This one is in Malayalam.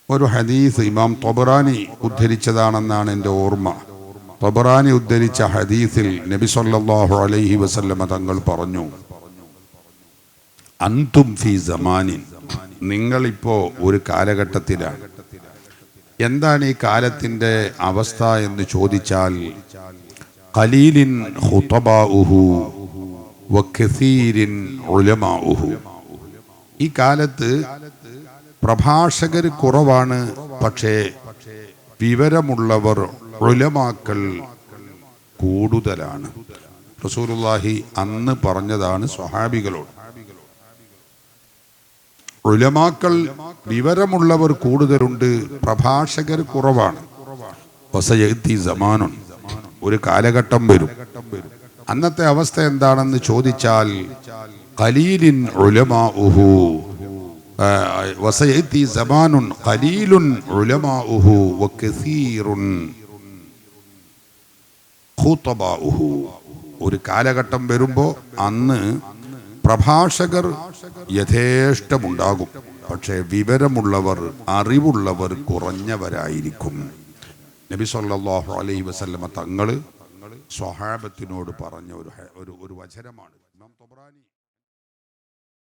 ഒരു ഹദീസ് ഇമാം ത്വബറാനി ഉദ്ധരിച്ചതാണെന്നാണ് എൻ്റെ ഓർമ്മ. ത്വബറാനി ഉദ്ധരിച്ച ഹദീസിൽ നബി സല്ലല്ലാഹു അലൈഹി വസല്ലമ തങ്ങൾ പറഞ്ഞു, അന്തും ഫീ സമാനിൻ, നിങ്ങളിപ്പോൾ ഒരു കാലഘട്ടത്തിലാണ്. എന്താണ് ഈ കാലത്തിൻ്റെ അവസ്ഥ എന്ന് ചോദിച്ചാൽ, ഖലീലിൻ ഖുതബാഉഹു വകസീരിൻ ഉലമാഉഹു. ഈ കാലത്ത് പ്രഭാഷകർ കുറവാണ്, പക്ഷേ വിവരമുള്ളവർ ഉലമാക്കൾ കൂടുതലാണ്. റസൂലുള്ളാഹി അന്ന് പറഞ്ഞതാണ് സ്വഹാബികളോട്. ഉലമാക്കൾ വിവരമുള്ളവർ കൂടുതലുണ്ട്, പ്രഭാഷകർ കുറവാണ്. വസയഅതി സമാനുൻ, ഒരു കാലഘട്ടം വരും. അന്നത്തെ അവസ്ഥ എന്താണെന്ന് ചോദിച്ചാൽ, ഖലീലിൻ ഉലമാഉഹു വസയഅതി സമാനുൻ ഖലീലുൻ ഉലമാഉഹു വകസീറുൻ ഖുതബാഉഹു. ഒരു കാലഘട്ടം വരുമ്പോൾ അന്ന് പ്രഭാഷകർ യഥേഷ്ടമുണ്ടാകും, പക്ഷേ വിവരമുള്ളവർ, അറിവുള്ളവർ കുറഞ്ഞവരായിരിക്കും. നബി സല്ലല്ലാഹു അലൈഹി വസല്ലമ തങ്ങൾ സ്വഹാബത്തിനോട് പറഞ്ഞ ഒരു വചനമാണ്. ഇമാം ത്വബറാനി